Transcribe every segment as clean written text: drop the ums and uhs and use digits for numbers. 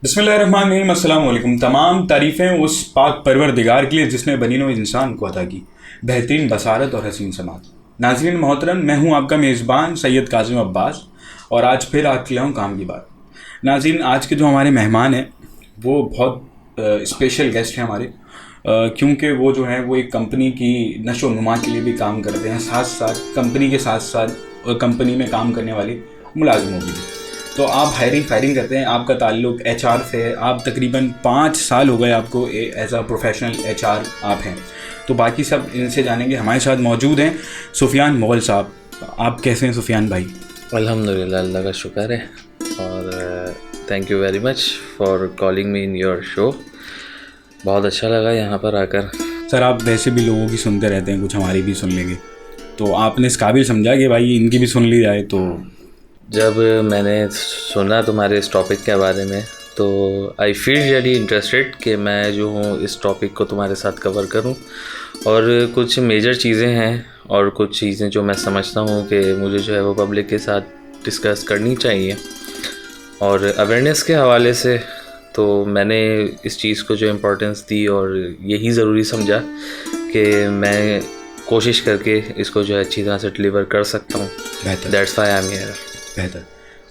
बिस्मिल्लाहिर्रहमानिर्रहीम। अस्सलाम वालेकुम। तमाम तारीफ़ें उस पाक परवरदिगार के लिए जिसने बनी नौ इंसान को अता की बेहतरीन बसारत और हसीन समात। नाज़रीन मोहतरम, मैं हूँ आपका मेज़बान सैयद कासिम अब्बास और आज फिर आपके लिए हूँ काम की बात। नाज़रीन, आज के जो हमारे मेहमान हैं वो बहुत स्पेशल गेस्ट हैं हमारे, क्योंकि वो जो है वो एक कंपनी की नशो नुमा के लिए भी काम करते हैं, साथ साथ कंपनी के साथ साथ कंपनी में काम करने वाले मुलाजिमों की भी। तो आप हायरिंग फायरिंग करते हैं, आपका ताल्लुक एचआर से है, आप तकरीबन 5 साल हो गए आपको एज अ प्रोफेशनल एचआर आप हैं। तो बाकी सब इनसे जानेंगे। हमारे साथ मौजूद हैं सुफियान मुग़ल साहब। आप कैसे हैं सुफियान भाई? अल्हम्दुलिल्लाह, अल्लाह का शुक्र है और thank you very much for calling me in your show. बहुत अच्छा लगा यहाँ पर आकर। सर, आप वैसे भी लोगों की सुनते रहते हैं, कुछ हमारी भी सुन लेंगे, तो आपने इस काबिल समझा कि भाई इनकी भी सुन ली जाए? तो जब मैंने सुना तुम्हारे इस टॉपिक के बारे में तो आई फील रियली इंटरेस्टेड कि मैं जो हूँ इस टॉपिक को तुम्हारे साथ कवर करूँ। और कुछ मेजर चीज़ें हैं और कुछ चीज़ें जो मैं समझता हूँ कि मुझे जो है वो पब्लिक के साथ डिस्कस करनी चाहिए। और अवेयरनेस के हवाले से तो मैंने इस चीज़ को जो इम्पोर्टेंस दी और यही ज़रूरी समझा कि मैं कोशिश करके इसको जो है अच्छी तरह से डिलीवर कर सकता हूँ। बेहतर। That's why I am here. बेहतर।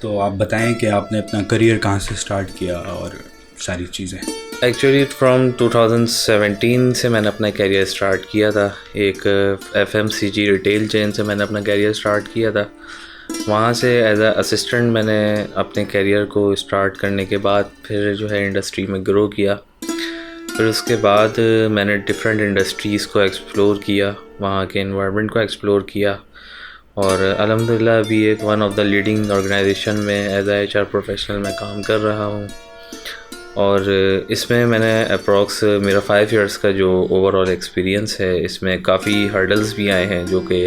तो आप बताएं कि आपने अपना करियर कहाँ से स्टार्ट किया और सारी चीज़ें। एक्चुअली फ्रॉम 2017 से मैंने अपना करियर स्टार्ट किया था। एक FMCG रिटेल चेन से मैंने अपना करियर स्टार्ट किया था। वहाँ से एज अ असिस्टेंट मैंने अपने करियर को स्टार्ट करने के बाद फिर जो है इंडस्ट्री में ग्रो किया। फिर उसके बाद मैंने डिफरेंट इंडस्ट्रीज़ को एक्सप्लोर किया, वहाँ के एनवायरनमेंट को एक्सप्लोर किया और अल्हम्दुलिल्लाह अभी एक one of the leading organization में एज ए HR प्रोफेशनल मैं काम कर रहा हूँ। और इसमें मैंने अप्रॉक्स मेरा 5 इयर्स का जो ओवरऑल एक्सपीरियंस है, इसमें काफ़ी हर्डल्स भी आए हैं जो कि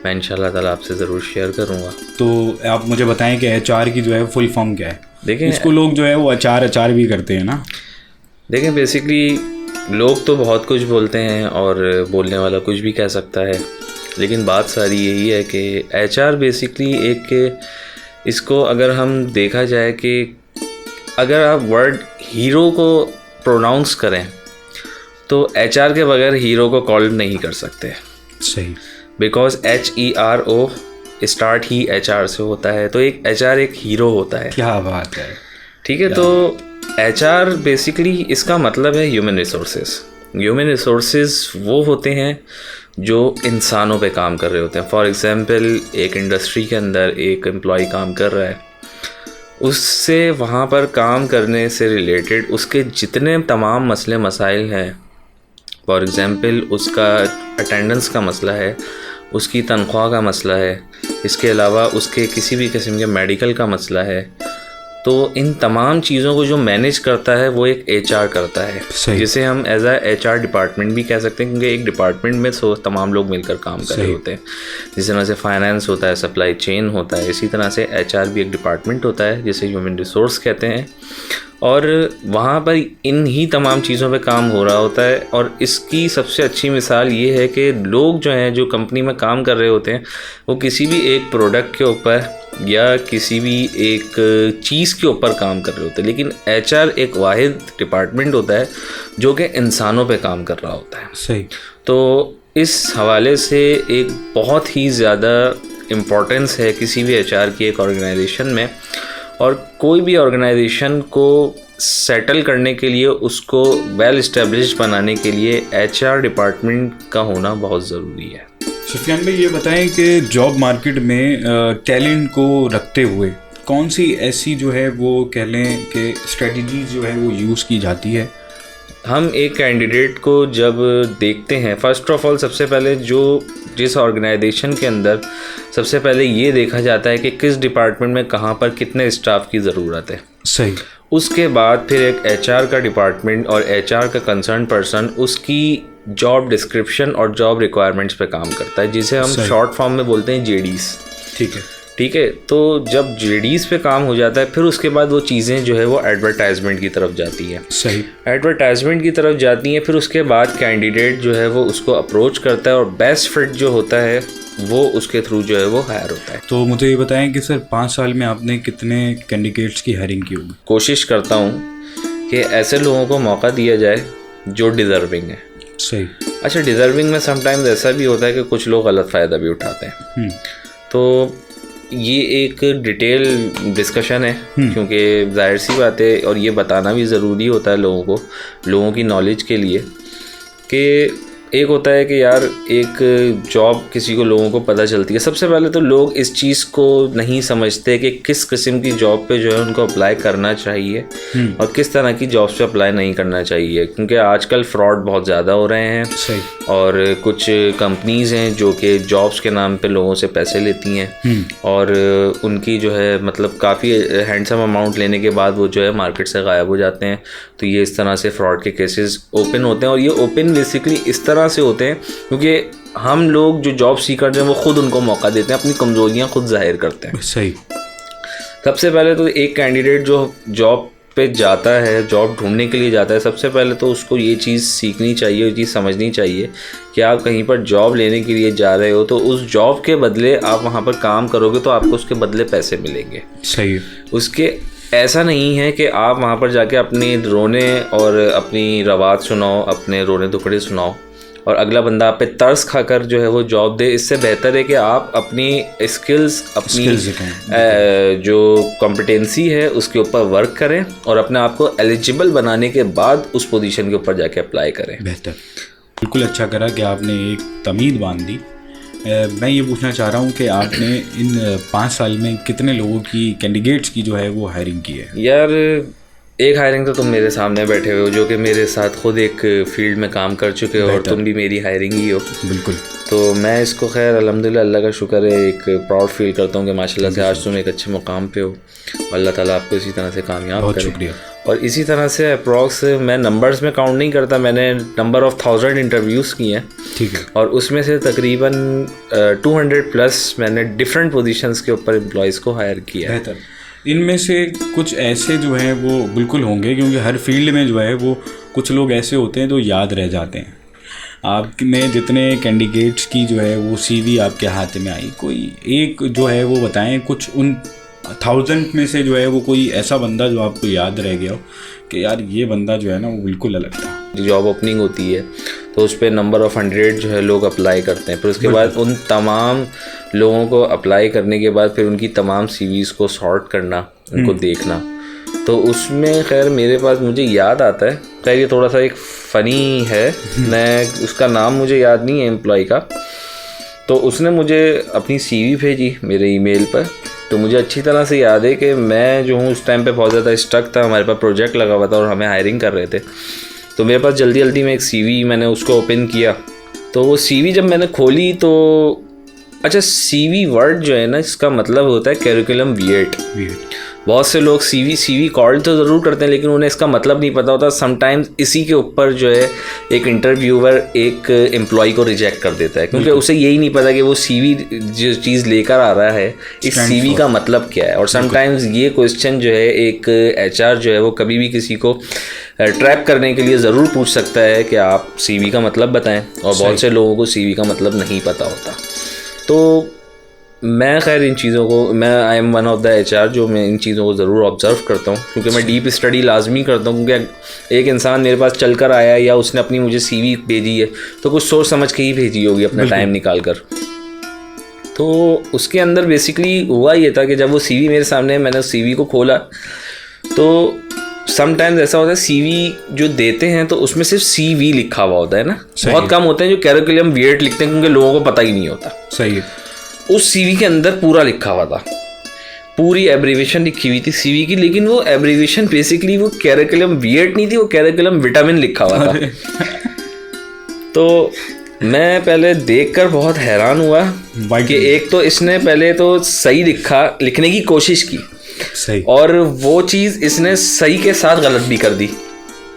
मैं इंशाल्लाह ताला आपसे ज़रूर शेयर करूँगा। तो आप मुझे बताएं कि एचआर की जो है फुल फॉर्म क्या है? देखें, इसको लोग जो है वो अचार भी करते हैं ना। देखें बेसिकली लोग तो बहुत कुछ बोलते हैं और बोलने वाला कुछ भी कह सकता है, लेकिन बात सारी यही है कि HR बेसिकली एक, इसको अगर हम देखा जाए कि अगर आप वर्ड हीरो को प्रोनाउंस करें तो HR के बगैर हीरो को कॉल नहीं कर सकते। सही। Because HERO start he HR से होता है, तो एक HR एक हीरो होता है। क्या बात है। ठीक है, तो HR बेसिकली इसका मतलब है ह्यूमन रिसोर्सेज। ह्यूमन रिसोर्सेज वो होते हैं जो इंसानों पे काम कर रहे होते हैं। फॉर एग्ज़ाम्पल एक इंडस्ट्री के अंदर एक एम्प्लॉय काम कर रहा है, उससे वहाँ पर काम करने से रिलेटेड उसके जितने तमाम मसले मसाइल हैं, फॉर एग्ज़ाम्पल उसका अटेंडेंस का मसला है, उसकी तनख्वाह का मसला है, इसके अलावा उसके किसी भी किस्म के मेडिकल का मसला है, तो इन तमाम चीज़ों को जो मैनेज करता है वो एक HR करता है, जिसे हम एज अ HR डिपार्टमेंट भी कह सकते हैं, क्योंकि एक डिपार्टमेंट में तमाम लोग मिलकर काम कर रहे होते हैं। जिस तरह से फाइनेंस होता है, सप्लाई चेन होता है, इसी तरह से HR भी एक डिपार्टमेंट होता है जिसे ह्यूमन रिसोर्स कहते हैं। और वहाँ पर इन ही तमाम चीज़ों पे काम हो रहा होता है। और इसकी सबसे अच्छी मिसाल ये है कि लोग जो हैं, जो कंपनी में काम कर रहे होते हैं, वो किसी भी एक प्रोडक्ट के ऊपर या किसी भी एक चीज़ के ऊपर काम कर रहे होते हैं, लेकिन HR एक वाहिद डिपार्टमेंट होता है जो कि इंसानों पे काम कर रहा होता है। सही। तो इस हवाले से एक बहुत ही ज़्यादा इम्पोर्टेंस है किसी भी HR की एक ऑर्गेनाइजेशन में। और कोई भी ऑर्गेनाइजेशन को सेटल करने के लिए, उसको वेल इस्टेब्लिश बनाने के लिए HR डिपार्टमेंट का होना बहुत ज़रूरी है। सुफियान भाई, ये बताएं कि जॉब मार्केट में टैलेंट को रखते हुए कौन सी ऐसी जो है वो कह लें कि स्ट्रेटजी जो है वो यूज़ की जाती है? हम एक कैंडिडेट को जब देखते हैं, फ़र्स्ट ऑफ ऑल सबसे पहले जिस ऑर्गेनाइजेशन के अंदर सबसे पहले ये देखा जाता है कि किस डिपार्टमेंट में कहाँ पर कितने स्टाफ की ज़रूरत है। सही। उसके बाद फिर एक HR का डिपार्टमेंट और HR का कंसर्न पर्सन उसकी जॉब डिस्क्रिप्शन और जॉब रिक्वायरमेंट्स पे काम करता है, जिसे हम शॉर्ट फॉर्म में बोलते हैं JDs। ठीक है, तो जब JDs पे काम हो जाता है, फिर उसके बाद वो चीज़ें जो है वो एडवर्टाइजमेंट की तरफ जाती हैं। सही। एडवर्टाइजमेंट की तरफ जाती हैं, फिर उसके बाद कैंडिडेट जो है वो उसको अप्रोच करता है और बेस्ट फिट जो होता है वो उसके थ्रू जो है वो हायर होता है। तो मुझे ये बताएं कि सर 5 साल में आपने कितने कैंडिडेट्स की हायरिंग की होगी? कोशिश करता हूँ कि ऐसे लोगों को मौका दिया जाए जो डिज़र्विंग है। सही। अच्छा, डिज़र्विंग में समटाइम्स ऐसा भी होता है कि कुछ लोग गलत फ़ायदा भी उठाते हैं। तो ये एक डिटेल डिस्कशन है, क्योंकि जाहिर सी बात है और ये बताना भी ज़रूरी होता है लोगों की नॉलेज के लिए कि एक होता है कि यार एक जॉब किसी को लोगों को पता चलती है। सबसे पहले तो लोग इस चीज़ को नहीं समझते कि किस किस्म की जॉब पे जो है उनको अप्लाई करना चाहिए और किस तरह की जॉब्स पे अप्लाई नहीं करना चाहिए, क्योंकि आजकल फ्रॉड बहुत ज़्यादा हो रहे हैं। सही। और कुछ कंपनीज़ हैं जो कि जॉब्स के नाम पे लोगों से पैसे लेती हैं और उनकी जो है मतलब काफ़ी हैंडसम अमाउंट लेने के बाद वो जो है मार्केट से गायब हो जाते हैं। तो ये इस तरह से फ्रॉड के केसेस ओपन होते हैं और ये ओपन बेसिकली इस तरह से होते हैं क्योंकि हम लोग जो जॉब सीकर हैं वो खुद उनको मौका देते हैं, अपनी कमज़ोरियाँ खुद जाहिर करते हैं। सही। सबसे पहले तो एक कैंडिडेट जो जॉब पे जाता है, जॉब ढूंढने के लिए जाता है, सबसे पहले तो उसको ये चीज़ सीखनी चाहिए, ये चीज़ समझनी चाहिए कि आप कहीं पर जॉब लेने के लिए जा रहे हो तो उस जॉब के बदले आप वहाँ पर काम करोगे तो आपको उसके बदले पैसे मिलेंगे। सही। उसके ऐसा नहीं है कि आप वहाँ पर जाके अपने रोने और अपनी रवात सुनाओ, अपने रोने दुखड़े सुनाओ और अगला बंदा आप पे तरस खाकर जो है वो जॉब दे। इससे बेहतर है कि आप अपनी स्किल्स जो कॉम्पिटेंसी है उसके ऊपर वर्क करें और अपने आप को एलिजिबल बनाने के बाद उस पोजीशन के ऊपर जाके अप्लाई करें। बेहतर। बिल्कुल अच्छा करा कि आपने एक तमीद बांध दी। मैं ये पूछना चाह रहा हूँ कि आपने इन 5 साल में कितने लोगों की कैंडिडेट्स की जो है वो हायरिंग की है? यार एक हायरिंग तो तुम मेरे सामने बैठे हुए हो जो कि मेरे साथ खुद एक फील्ड में काम कर चुके हो और तुम भी मेरी हायरिंग ही हो। बिल्कुल। तो मैं इसको खैर अल्हम्दुलिल्लाह अल्लाह का शुक्र है एक प्राउड फील करता हूँ कि माशाल्लाह से आज तुम एक अच्छे मुकाम पे हो। अल्लाह ताला आपको इसी तरह से कामयाब करे। शुक्रिया। और इसी तरह से अप्रॉक्स मैं नंबर्स में काउंट नहीं करता, मैंने नंबर ऑफ़ 1000 इंटरव्यूज़ किए हैं। ठीक है। और उसमें से तकरीबन 200+ मैंने डिफरेंट पोजीशंस के ऊपर एम्प्लॉयज़ को हायर किया है। बेहतर। इनमें से कुछ ऐसे जो हैं वो बिल्कुल होंगे, क्योंकि हर फील्ड में जो है वो कुछ लोग ऐसे होते हैं जो याद रह जाते हैं। आपने जितने कैंडिडेट्स की जो है वो CV आपके हाथ में आई, कोई एक जो है वो बताएं कुछ उन 1000 में से जो है वो कोई ऐसा बंदा जो आपको याद रह गया हो कि यार ये बंदा जो है ना वो बिल्कुल अलग था। जॉब ओपनिंग होती है तो उस पर नंबर ऑफ़ 100 जो है लोग अप्लाई करते हैं, फिर उसके बाद उन तमाम लोगों को अप्लाई करने के बाद फिर उनकी तमाम CVs को सॉर्ट करना, उनको देखना। तो उसमें खैर मेरे पास मुझे याद आता है, खैर ये थोड़ा सा एक फ़नी है, मैं उसका नाम मुझे याद नहीं है एम्प्लॉय का। तो उसने मुझे अपनी CV भेजी मेरे ईमेल पर। तो मुझे अच्छी तरह से याद है कि मैं जो हूँ उस टाइम पे बहुत ज़्यादा स्टक था, हमारे पास प्रोजेक्ट लगा हुआ था और हमें हायरिंग कर रहे थे। तो मेरे पास जल्दी में एक CV मैंने उसको ओपन किया। तो वो CV जब मैंने खोली तो अच्छा, CV वर्ड जो है ना इसका मतलब होता है करिकुलम विएट। बहुत से लोग CV कॉल तो ज़रूर करते हैं लेकिन उन्हें इसका मतलब नहीं पता होता। समटाइम्स इसी के ऊपर जो है एक इंटरव्यूअर एक एम्प्लॉय को रिजेक्ट कर देता है क्योंकि उसे यही नहीं पता कि वो CV जो चीज़ लेकर आ रहा है इस CV का मतलब क्या है। और समटाइम्स ये क्वेश्चन जो है एक HR जो है वो कभी भी किसी को ट्रैप करने के लिए ज़रूर पूछ सकता है कि आप CV का मतलब बताएं, और बहुत से लोगों को CV का मतलब नहीं पता होता। तो मैं खैर इन चीज़ों को I am one of the HR जो मैं इन चीज़ों को ज़रूर ऑब्ज़र्व करता हूँ क्योंकि मैं डीप स्टडी लाजमी करता हूँ। क्योंकि एक इंसान मेरे पास चल कर आया या उसने अपनी मुझे CV भेजी है तो कुछ सोच समझ के ही भेजी होगी अपना टाइम निकाल कर। तो उसके अंदर बेसिकली हुआ ये था कि जब वो CV मेरे सामने मैंने उस CV को खोला तो समटाइम्स ऐसा होता है CV जो देते हैं तो उसमें सिर्फ CV लिखा हुआ होता है ना, बहुत कम होते हैं जो करिकुलम विएट लिखते हैं क्योंकि लोगों को पता ही नहीं होता। सही है। उस CV के अंदर पूरा लिखा हुआ था, पूरी एब्रीवेशन लिखी हुई थी CV की, लेकिन वो एब्रीवेशन बेसिकली वो करिकुलम विएट नहीं थी, वो करिकुलम विटामिन लिखा हुआ था। तो मैं पहले देखकर बहुत हैरान हुआ कि एक तो इसने पहले तो सही लिखने की कोशिश की सही, और वो चीज़ इसने सही के साथ गलत भी कर दी।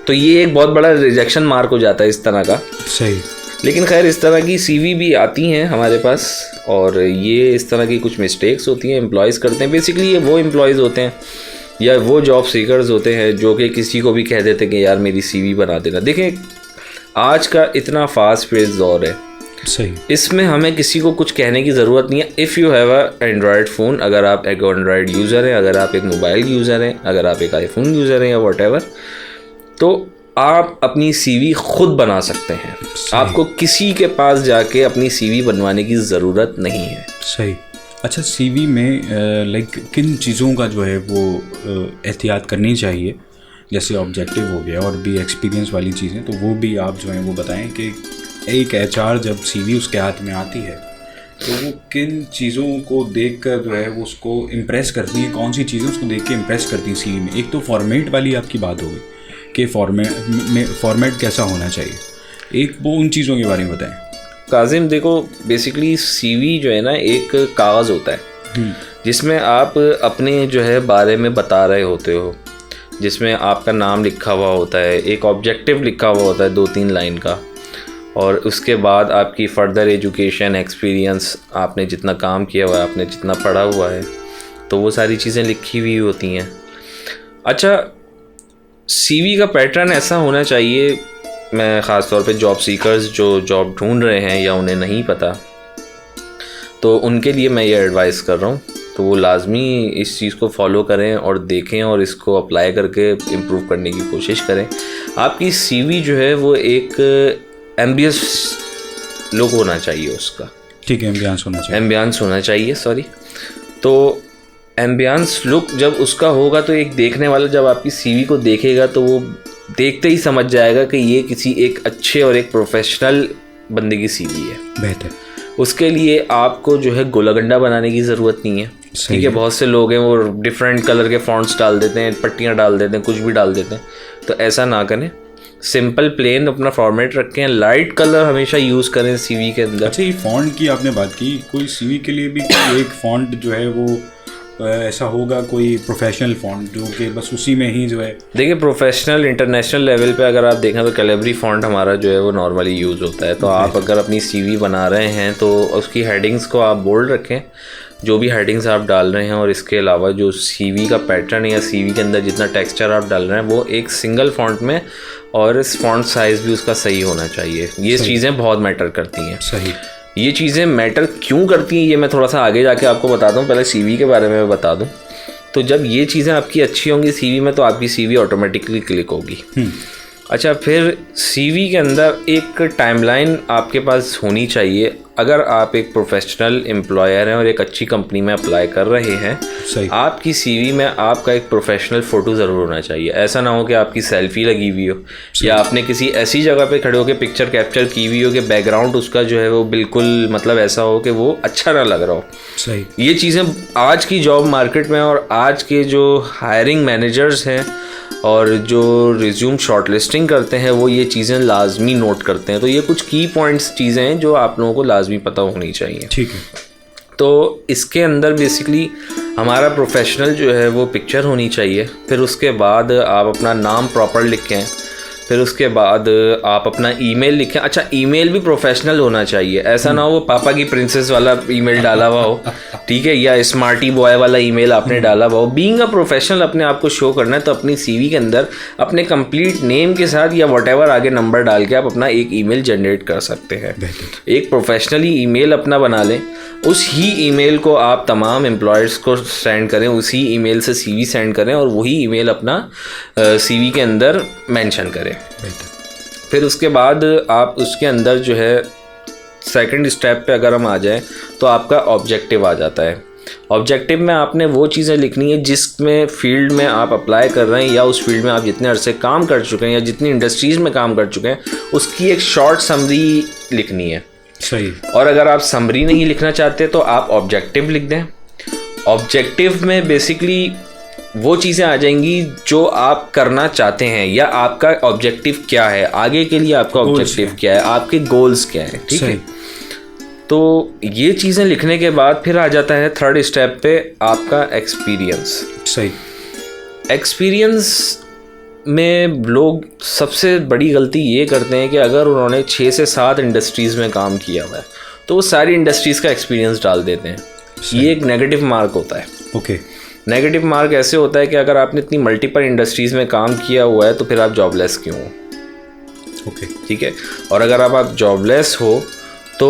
तो ये एक बहुत बड़ा रिजेक्शन मार्क हो जाता है इस तरह का। सही। लेकिन खैर इस तरह की CV भी आती हैं हमारे पास और ये इस तरह की कुछ मिस्टेक्स होती हैं एम्प्लॉयज़ करते हैं। बेसिकली ये वो एम्प्लॉयज़ होते हैं या वो जॉब सीकर्स होते हैं जो कि किसी को भी कह देते हैं कि यार मेरी CV बना देना। देखें आज का इतना फास्ट पेस दौर है, सही, इसमें हमें किसी को कुछ कहने की ज़रूरत नहीं है। If you have a Android phone, अगर आप एक एंड्रॉयड यूज़र हैं, अगर आप एक मोबाइल यूज़र हैं, अगर आप एक iPhone यूज़र हैं या व्हाटएवर, तो आप अपनी सीवी खुद बना सकते हैं। आपको किसी के पास जाके अपनी सीवी बनवाने की ज़रूरत नहीं है। सही। अच्छा, सीवी में लाइक किन चीज़ों का जो है वो एहतियात करनी चाहिए? जैसे ऑब्जेक्टिव हो गया और भी एक्सपीरियंस वाली चीज़ें, तो वो भी आप जो है वो बताएं कि एक एचआर जब सीवी उसके हाथ में आती है तो वो किन चीज़ों को देखकर जो है वो उसको इम्प्रेस करती है, कौन सी चीज़ें उसको देख के इम्प्रेस करती हैं सीवी में? एक तो फॉर्मेट वाली आपकी बात हो गई कि फॉर्मेट कैसा होना चाहिए, एक वो उन चीज़ों के बारे में बताएं। काजिम देखो, बेसिकली सीवी जो है ना एक कागज़ होता है जिसमें आप अपने जो है बारे में बता रहे होते हो, जिसमें आपका नाम लिखा हुआ होता है, एक ऑब्जेक्टिव लिखा हुआ होता है 2-3 लाइन का, और उसके बाद आपकी फ़र्दर एजुकेशन, एक्सपीरियंस, आपने जितना काम किया हुआ है, आपने जितना पढ़ा हुआ है, तो वो सारी चीज़ें लिखी हुई होती हैं। अच्छा, सीवी का पैटर्न ऐसा होना चाहिए, मैं ख़ास तौर पे जॉब सीकर्स जो जॉब ढूंढ रहे हैं या उन्हें नहीं पता, तो उनके लिए मैं ये एडवाइस कर रहा हूँ, तो वो लाजमी इस चीज़ को फॉलो करें और देखें और इसको अप्लाई करके इम्प्रूव करने की कोशिश करें। आपकी सीवी जो है वो एक एम्बियंस लुक होना चाहिए उसका। ठीक है, एम्बियंस होना चाहिए, सॉरी। तो एम्बियंस लुक जब उसका होगा तो एक देखने वाला जब आपकी सीवी को देखेगा तो वो देखते ही समझ जाएगा कि ये किसी एक अच्छे और एक प्रोफेशनल बंदे की सीवी है। बेहतर। उसके लिए आपको जो है गोलागंडा बनाने की ज़रूरत नहीं है। ठीक है, बहुत से लोग हैं वो डिफरेंट कलर के फॉन्ट्स डाल देते हैं, पट्टियाँ डाल देते हैं, कुछ भी डाल देते हैं, तो ऐसा ना करें। सिंपल प्लेन अपना फॉर्मेट रखें, लाइट कलर हमेशा यूज़ करें सीवी के अंदर। अच्छा, ये फ़ॉन्ट की आपने बात की, कोई सीवी के लिए भी एक फ़ॉन्ट जो है वो ऐसा होगा, कोई प्रोफेशनल फ़ॉन्ट जो कि बस उसी में ही जो है? देखिए, प्रोफेशनल इंटरनेशनल लेवल पे अगर आप देखें तो कैलिबरी फ़ॉन्ट हमारा जो है वो नॉर्मली यूज़ होता है। तो आप अगर अपनी सीवी बना रहे हैं तो उसकी हेडिंग्स को आप बोल्ड रखें, जो भी हेडिंग्स आप डाल रहे हैं, और इसके अलावा जो सीवी का पैटर्न या सीवी के अंदर जितना टेक्सचर आप डाल रहे हैं वो एक सिंगल फ़ॉन्ट में, और इस फ़ॉन्ट साइज़ भी उसका सही होना चाहिए। ये चीज़ें बहुत मैटर करती हैं। सही। ये चीज़ें मैटर क्यों करती हैं ये मैं थोड़ा सा आगे जाके आपको बताता हूँ, पहले सीवी के बारे में मैं बता दूँ। तो जब ये चीज़ें आपकी अच्छी होंगी सीवी में तो आपकी सीवी ऑटोमेटिकली क्लिक होगी। अच्छा, फिर सीवी के अंदर एक टाइमलाइन आपके पास होनी चाहिए। अगर आप एक प्रोफेशनल एम्प्लॉयर हैं और एक अच्छी कंपनी में अप्लाई कर रहे हैं, सही, आपकी सीवी में आपका एक प्रोफेशनल फ़ोटो ज़रूर होना चाहिए। ऐसा ना हो कि आपकी सेल्फी लगी हुई हो या आपने किसी ऐसी जगह पे खड़े होकर पिक्चर कैप्चर की हुई हो कि बैकग्राउंड उसका जो है वो बिल्कुल मतलब ऐसा हो कि वो अच्छा ना लग रहा हो। सही। ये चीज़ें आज की जॉब मार्केट में और आज के जो हायरिंग मैनेजर्स हैं और जो रिज्यूम शॉर्टलिस्टिंग करते हैं वो ये चीज़ें लाजमी नोट करते हैं। तो ये कुछ की पॉइंट्स चीज़ें हैं जो आप लोगों को लाजमी पता होनी चाहिए। ठीक है। तो इसके अंदर बेसिकली हमारा प्रोफेशनल जो है वो पिक्चर होनी चाहिए। फिर उसके बाद आप अपना नाम प्रॉपर लिखें। फिर उसके बाद आप अपना ईमेल लिखें। अच्छा, ईमेल भी प्रोफेशनल होना चाहिए। ऐसा ना हो वो पापा की प्रिंसेस वाला ईमेल डाला हुआ हो, ठीक है, या स्मार्टी बॉय वाला ईमेल आपने डाला हुआ हो। बीइंग अ प्रोफेशनल अपने आप को शो करना है तो अपनी सीवी के अंदर अपने कंप्लीट नेम के साथ या व्हाटएवर आगे नंबर डाल के आप अपना एक ईमेल जनरेट कर सकते हैं। एक प्रोफेशनली ईमेल अपना बना लें, उस ही ईमेल को आप तमाम एम्प्लॉयर्स को सेंड करें, उसी ईमेल से सीवी सेंड करें और वही ईमेल अपना सीवी के अंदर मेंशन करें। फिर उसके बाद आप उसके अंदर जो है सेकंड स्टेप पे अगर हम आ जाएं तो आपका ऑब्जेक्टिव आ जाता है। ऑब्जेक्टिव में आपने वो चीज़ें लिखनी है जिसमें फील्ड में आप अप्लाई कर रहे हैं या उस फील्ड में आप जितने अरसे काम कर चुके हैं या जितनी इंडस्ट्रीज़ में काम कर चुके हैं उसकी एक शॉर्ट समरी लिखनी है। सही। और अगर आप समरी नहीं लिखना चाहते तो आप ऑब्जेक्टिव लिख दें। ऑब्जेक्टिव में बेसिकली वो चीज़ें आ जाएंगी जो आप करना चाहते हैं या आपका ऑब्जेक्टिव क्या है, आगे के लिए आपका ऑब्जेक्टिव क्या है, आपके गोल्स क्या है। ठीक है, तो ये चीज़ें लिखने के बाद फिर आ जाता है थर्ड स्टेप पे आपका एक्सपीरियंस। सही। एक्सपीरियंस में लोग सबसे बड़ी गलती ये करते हैं कि अगर उन्होंने 6 से 7 इंडस्ट्रीज़ में काम किया हुआ है तो वो सारी इंडस्ट्रीज़ का एक्सपीरियंस डाल देते हैं। ये एक नेगेटिव मार्क होता है। ओके। नेगेटिव मार्क ऐसे होता है कि अगर आपने इतनी मल्टीपल इंडस्ट्रीज़ में काम किया हुआ है तो फिर आप जॉबलेस क्यों हो। ओके। ठीक है, और अगर आप जॉबलेस हो तो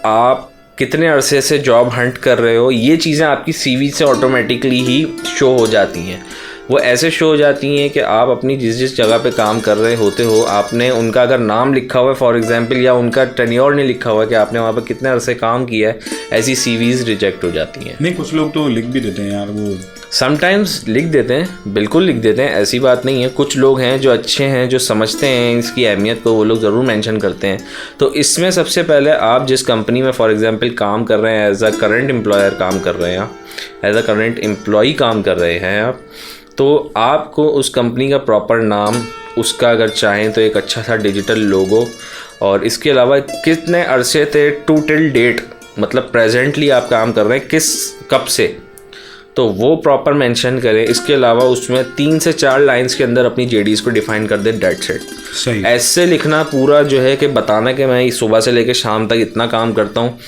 आप कितने अरसे से जॉब हंट कर रहे हो, ये चीज़ें आपकी सीवी से ऑटोमेटिकली ही शो हो जाती हैं। वो ऐसे शो हो जाती हैं कि आप अपनी जिस जिस जगह पे काम कर रहे होते हो, आपने उनका अगर नाम लिखा हुआ है फॉर एग्जांपल, या उनका टेन्योर नहीं लिखा हुआ है कि आपने वहाँ पे कितने अरसे काम किया है, ऐसी सीवीज़ रिजेक्ट हो जाती हैं। नहीं, कुछ लोग तो लिख भी देते हैं यार, वो समटाइम्स लिख देते हैं, बिल्कुल लिख देते हैं, ऐसी बात नहीं है। कुछ लोग हैं जो अच्छे हैं, जो समझते हैं इसकी अहमियत को, वो लोग ज़रूर मेंशन करते हैं। तो इसमें सबसे पहले आप जिस कंपनी में फॉर एग्जांपल काम कर रहे हैं, एज अ करंट एम्प्लॉयर काम कर रहे हैं, एज अ करंट एम्प्लॉई काम कर रहे हैं आप, तो आपको उस कंपनी का प्रॉपर नाम, उसका अगर चाहें तो एक अच्छा सा डिजिटल लोगो, और इसके अलावा कितने अरसे थे टू टिल डेट, मतलब प्रेजेंटली आप काम कर रहे हैं किस कब से, तो वो प्रॉपर मेंशन करें। इसके अलावा उसमें 3 से 4 लाइंस के अंदर अपनी जेडीज को डिफाइन कर दें, डेट सेट। सही। ऐसे लिखना पूरा जो है कि बताना कि मैं सुबह से लेकर शाम तक इतना काम करता हूँ,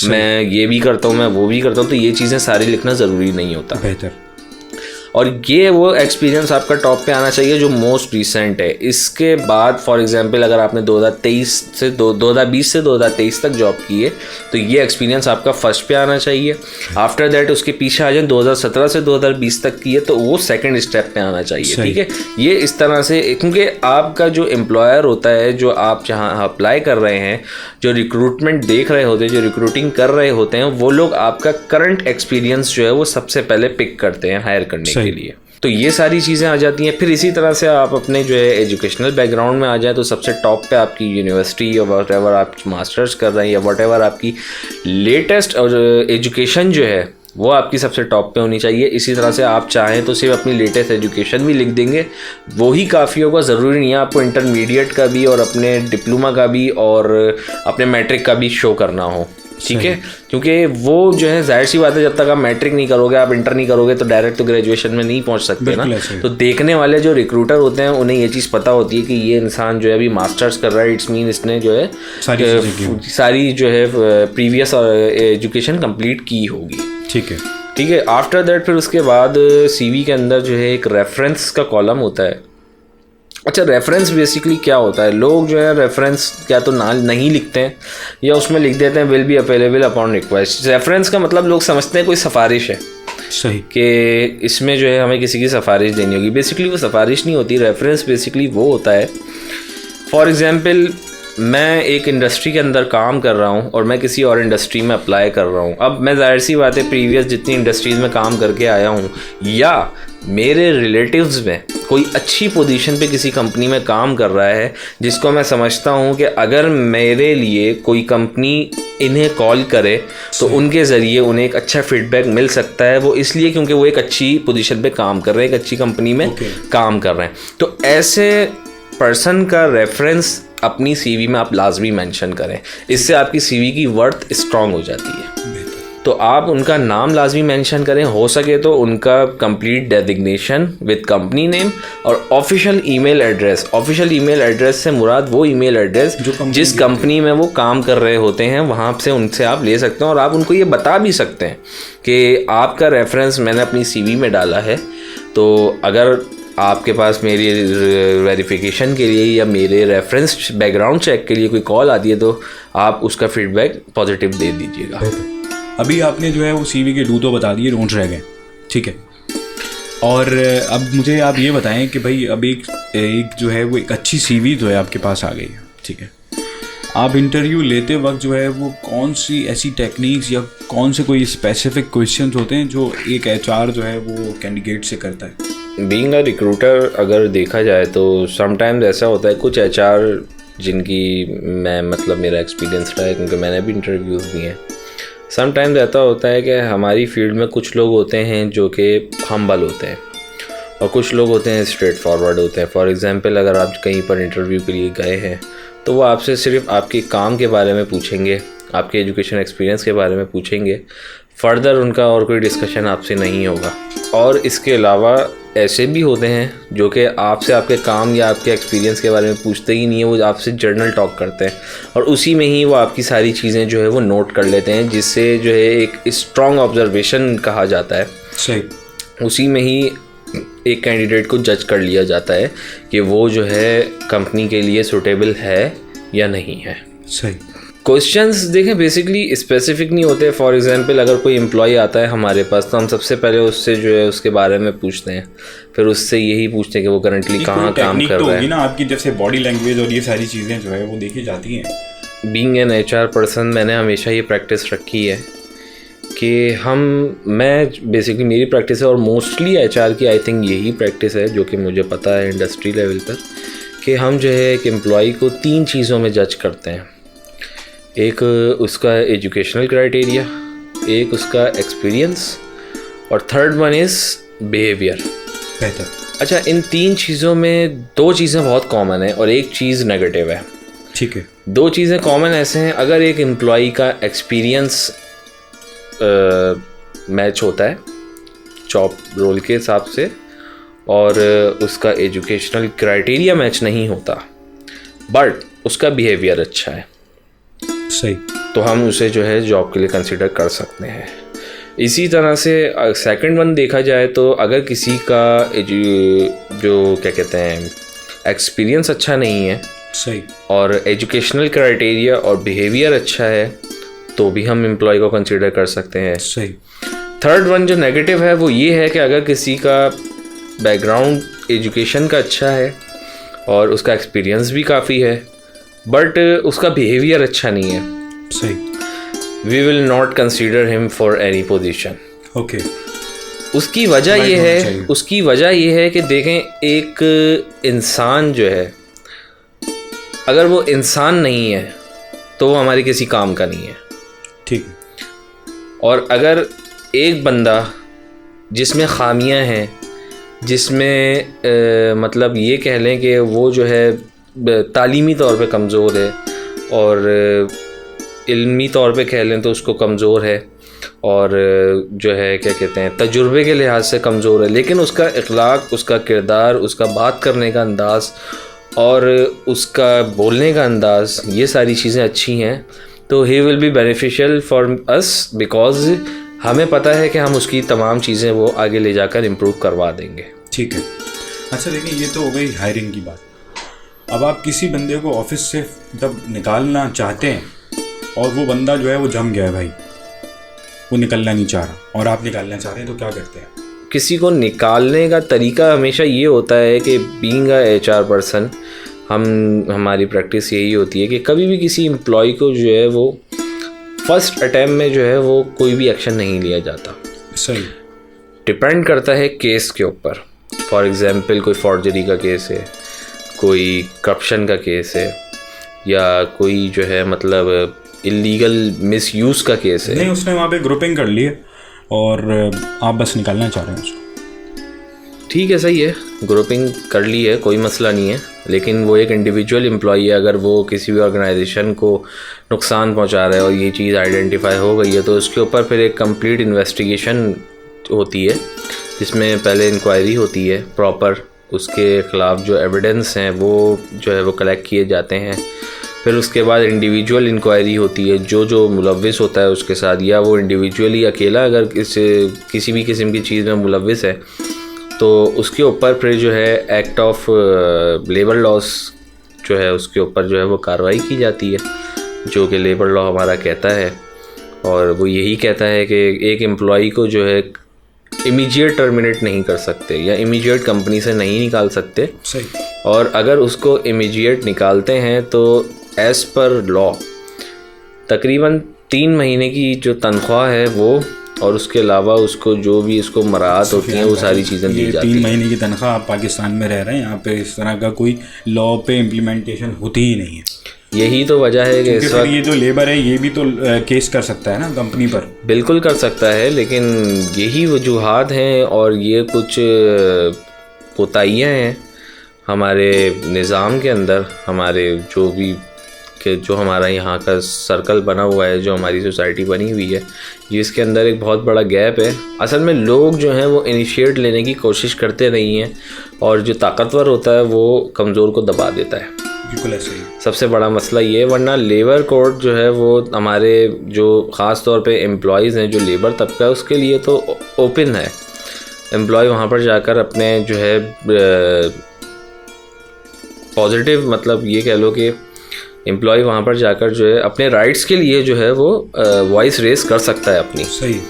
मैं ये भी करता हूँ, मैं वो भी करता हूँ, तो ये चीज़ें सारी लिखना ज़रूरी नहीं होता। बेहतर। और ये वो एक्सपीरियंस आपका टॉप पे आना चाहिए जो मोस्ट रिसेंट है। इसके बाद फॉर एग्जांपल अगर आपने 2020 से 2023 तक जॉब की है तो ये एक्सपीरियंस आपका फर्स्ट पे आना चाहिए। आफ्टर दैट उसके पीछे आ जाए 2017 से 2020 तक की है तो वो सेकंड स्टेप पे आना चाहिए। ठीक है, ये इस तरह से, क्योंकि आपका जो एम्प्लॉयर होता है, जो आप जहाँ अप्लाई कर रहे हैं, जो रिक्रूटमेंट देख रहे होते हैं, जो रिक्रूटिंग कर रहे होते हैं, वो लोग आपका करंट एक्सपीरियंस जो है वो सबसे पहले पिक करते हैं हायर करने के लिए। तो ये सारी चीज़ें आ जाती हैं। फिर इसी तरह से आप अपने जो है एजुकेशनल बैकग्राउंड में आ जाए तो सबसे टॉप पे आपकी यूनिवर्सिटी या वट एवर आप मास्टर्स कर रहे हैं या वट एवर आपकी लेटेस्ट एजुकेशन जो है वो आपकी सबसे टॉप पे होनी चाहिए। इसी तरह से आप चाहें तो सिर्फ अपनी लेटेस्ट एजुकेशन भी लिख देंगे, वो ही काफ़ी होगा। ज़रूरी नहीं है आपको इंटरमीडिएट का भी और अपने डिप्लोमा का भी और अपने मैट्रिक का भी शो करना हो। ठीक है, क्योंकि वो जो है जाहिर सी बात है, जब तक आप मैट्रिक नहीं करोगे, आप इंटर नहीं करोगे तो डायरेक्ट तो ग्रेजुएशन में नहीं पहुंच सकते ना। तो देखने वाले जो रिक्रूटर होते हैं उन्हें ये चीज़ पता होती है कि ये इंसान जो है अभी मास्टर्स कर रहा है, इट्स मीन इसने जो है सारी जो है प्रीवियस एजुकेशन कंप्लीट की होगी। ठीक है, ठीक है। आफ्टर दैट फिर उसके बाद सीवी के अंदर जो है एक रेफरेंस का कॉलम होता है। अच्छा, रेफरेंस बेसिकली क्या होता है? लोग जो है रेफरेंस क्या तो ना नहीं लिखते हैं या उसमें लिख देते हैं will be available upon request. Reference का मतलब लोग समझते हैं कोई सिफारिश है, सही, कि इसमें जो है हमें किसी की सिफारिश देनी होगी। बेसिकली वो सिफारिश नहीं होती। रेफरेंस बेसिकली वो होता है, फॉर एग्जांपल मैं एक इंडस्ट्री के अंदर काम कर रहा हूँ और मैं किसी और इंडस्ट्री में अप्लाई कर रहा हूँ। अब मैं जाहिर सी बात है प्रीवियस जितनी इंडस्ट्रीज़ में काम करके आया हूँ या मेरे रिलेटिव्स में कोई अच्छी पोजीशन पे किसी कंपनी में काम कर रहा है, जिसको मैं समझता हूँ कि अगर मेरे लिए कोई कंपनी इन्हें कॉल करे तो उनके ज़रिए उन्हें एक अच्छा फीडबैक मिल सकता है। वो इसलिए क्योंकि वो एक अच्छी पोजीशन पे काम कर रहे हैं, एक अच्छी कंपनी में काम कर रहे हैं। तो ऐसे पर्सन का रेफरेंस अपनी सीवी में आप लाजमी मेंशन करें, इससे आपकी सीवी की वर्थ स्ट्रांग हो जाती है। तो आप उनका नाम लाजमी मेंशन करें, हो सके तो उनका complete designation with company name और official email address. Official email address से मुराद वो ईमेल एड्रेस जिस कंपनी में वो काम कर रहे होते हैं, वहाँ से उनसे आप ले सकते हैं। और आप उनको ये बता भी सकते हैं कि आपका रेफरेंस मैंने अपनी सीवी में डाला है, तो अगर आपके पास मेरी वेरिफिकेशन के लिए या मेरे रेफरेंस बैकग्राउंड चेक के लिए कोई कॉल आती है तो आप उसका फीडबैक पॉजिटिव दे दीजिएगा। अभी आपने जो है वो सीवी के डू तो बता दिए, डोंट रह गए, ठीक है। और अब मुझे आप ये बताएं कि भाई अब एक जो है वो एक अच्छी सीवी जो है आपके पास आ गई है, ठीक है। आप इंटरव्यू लेते वक्त जो है वो कौन सी ऐसी टेक्निक्स या कौन से कोई स्पेसिफिक क्वेश्चंस होते हैं जो एक एचआर जो है वो कैंडिडेट से करता है? बीइंग अ रिक्रूटर अगर देखा जाए तो समटाइम्स ऐसा होता है, कुछ एचआर जिनकी मैं मतलब मेरा एक्सपीरियंस रहा है क्योंकि मैंने भी इंटरव्यूज़ दिए हैं, समटाइम्स ऐसा होता है कि हमारी फील्ड में कुछ लोग होते हैं जो कि हम्बल होते हैं और कुछ लोग होते हैं स्ट्रेट फॉरवर्ड होते हैं। फॉर एग्जांपल अगर आप कहीं पर इंटरव्यू के लिए गए हैं तो वो आपसे सिर्फ आपके काम के बारे में पूछेंगे, आपके एजुकेशन एक्सपीरियंस के बारे में पूछेंगे, फर्दर उनका और कोई डिस्कशन आपसे नहीं होगा। और इसके अलावा ऐसे भी होते हैं जो कि आपसे आपके काम या आपके एक्सपीरियंस के बारे में पूछते ही नहीं है, वो आपसे जर्नल टॉक करते हैं और उसी में ही वो आपकी सारी चीज़ें जो है वो नोट कर लेते हैं, जिससे जो है एक स्ट्रॉन्ग ऑब्जर्वेशन कहा जाता है। सही। उसी में ही एक कैंडिडेट को जज कर लिया जाता है कि वो जो है कंपनी के लिए सूटेबल है या नहीं है। सही। क्वेश्चंस देखें बेसिकली स्पेसिफिक नहीं होते। फॉर एग्जांपल अगर कोई एम्प्लॉय आता है हमारे पास तो हम सबसे पहले उससे जो है उसके बारे में पूछते हैं, फिर उससे यही पूछते हैं कि वो करंटली कहाँ काम कर रहा है ना। आपकी जैसे बॉडी लैंग्वेज और ये सारी चीज़ें जो है वो देखी जाती हैं। बीइंग एन HR पर्सन मैंने हमेशा ये प्रैक्टिस रखी है कि मैं बेसिकली मेरी प्रैक्टिस है और मोस्टली HR की आई थिंक यही प्रैक्टिस है जो कि मुझे पता है इंडस्ट्री लेवल पर, कि हम जो है एक एम्प्लॉय को 3 चीज़ों में जज करते हैं। एक उसका एजुकेशनल क्राइटेरिया, एक उसका एक्सपीरियंस और थर्ड वन इज़ बिहेवियर। बेहतर। अच्छा, इन 3 चीज़ों में 2 चीज़ें बहुत कॉमन है और एक चीज़ नेगेटिव है। ठीक है। 2 चीज़ें कॉमन ऐसे हैं, अगर एक एम्प्लॉई का एक्सपीरियंस मैच होता है जॉब रोल के हिसाब से और उसका एजुकेशनल क्राइटेरिया मैच नहीं होता बट उसका बिहेवियर अच्छा है, सही, तो हम उसे जो है जॉब के लिए कंसिडर कर सकते हैं। इसी तरह से सेकंड वन देखा जाए तो अगर किसी का जो क्या कहते हैं एक्सपीरियंस अच्छा नहीं है, सही, और एजुकेशनल क्राइटेरिया और बिहेवियर अच्छा है तो भी हम एम्प्लॉय को कंसिडर कर सकते हैं। सही। थर्ड वन जो नेगेटिव है वो ये है कि अगर किसी का बैकग्राउंड एजुकेशन का अच्छा है और उसका एक्सपीरियंस भी काफ़ी है बट उसका बिहेवियर अच्छा नहीं है, सही, we will not consider him for any position. Okay. उसकी वजह ये है कि देखें एक इंसान जो है अगर वो इंसान नहीं है तो वो हमारे किसी काम का नहीं है। ठीक है। और अगर एक बंदा जिसमें खामियां हैं, जिसमें मतलब ये कह लें कि वो जो है तालीमी तौर पे कमज़ोर है और इल्मी तौर पे कह लें तो उसको कमज़ोर है और जो है क्या कहते हैं तजुर्बे के लिहाज से कमज़ोर है, लेकिन उसका इखलाक, उसका किरदार, उसका बात करने का अंदाज़ और उसका बोलने का अंदाज़, ये सारी चीज़ें अच्छी हैं, तो he will be beneficial for us because हमें पता है कि हम उसकी तमाम चीज़ें वो आगे ले जाकर इम्प्रूव करवा देंगे। ठीक है। अच्छा देखिए, ये तो हो गई हायरिंग की बात। अब आप किसी बंदे को ऑफिस से जब निकालना चाहते हैं और वो बंदा जो है वो जम गया है भाई, वो निकलना नहीं चाह रहा और आप निकालना चाह रहे हैं, तो क्या करते हैं? किसी को निकालने का तरीका हमेशा ये होता है कि बीइंग अ HR पर्सन हमारी प्रैक्टिस यही होती है कि कभी भी किसी एम्प्लॉय को जो है वो फर्स्ट अटैम्प्ट में जो है वो कोई भी एक्शन नहीं लिया जाता। सही। डिपेंड करता है केस के ऊपर। फॉर एग्जांपल कोई फॉर्जरी का केस है, कोई करप्शन का केस है, या कोई जो है मतलब इलीगल मिसयूज़ का केस है। नहीं, उसने वहाँ पे ग्रुपिंग कर ली है और आप बस निकालना चाह रहे हैं उसको। ठीक है, सही है, ग्रुपिंग कर ली है, कोई मसला नहीं है, लेकिन वो एक इंडिविजुअल एम्प्लॉई है। अगर वो किसी भी ऑर्गेनाइजेशन को नुकसान पहुंचा रहा है और ये चीज़ आइडेंटिफाई हो गई है तो उसके ऊपर फिर एक कंप्लीट इन्वेस्टिगेशन होती है जिसमें पहले इंक्वायरी होती है प्रॉपर, उसके ख़िलाफ़ जो एविडेंस हैं वो जो है वो कलेक्ट किए जाते हैं। फिर उसके बाद इंडिविजुअल इंक्वायरी होती है, जो मुलव्विस होता है उसके साथ, या वो इंडिविजुअली अकेला अगर किसी भी किस्म की चीज़ में मुलव्विस है तो उसके ऊपर फिर जो है एक्ट ऑफ लेबर लॉस जो है उसके ऊपर जो है वो कार्रवाई की जाती है, जो कि लेबर लॉ हमारा कहता है। और वो यही कहता है कि एक एम्प्लॉई को जो है इमीडिएट टर्मिनेट नहीं कर सकते या इमीडिएट कंपनी से नहीं निकाल सकते। सही। और अगर उसको इमीडिएट निकालते हैं तो एज़ पर लॉ तकरीबन 3 महीने की जो तनख्वाह है वो और उसके अलावा उसको जो भी इसको मराहत होती हैं वो सारी चीज़ें दी जाती हैं। 3 महीने की तनख्वाह, आप पाकिस्तान में रह रहे हैं, यहाँ पे इस तरह का कोई लॉ पे इम्प्लीमेंटेशन होती ही नहीं है। यही तो वजह है कि इस वक्त ये जो लेबर है ये भी तो केस कर सकता है ना कंपनी पर। बिल्कुल कर सकता है, लेकिन यही वजूहात हैं और ये कुछ कोताहियाँ हैं हमारे निज़ाम के अंदर, हमारे जो हमारा यहाँ का सर्कल बना हुआ है, जो हमारी सोसाइटी बनी हुई है, जिसके अंदर एक बहुत बड़ा गैप है। असल में लोग जो हैं वो इनिशिएट लेने की कोशिश करते नहीं हैं और जो ताकतवर होता है वो कमज़ोर को दबा देता है। बिल्कुल ऐसे ही सबसे बड़ा मसला ये है। वरना लेबर कोड जो है वो हमारे जो ख़ास तौर पे एम्प्लॉयज़ हैं, जो लेबर तबका है, उसके लिए तो ओपन है। एम्प्लॉय वहाँ पर जाकर अपने जो है पॉजिटिव, मतलब ये कह लो कि एम्प्लॉय वहाँ पर जाकर जो है अपने राइट्स के लिए जो है वो वॉइस रेस कर सकता है अपनी, सही,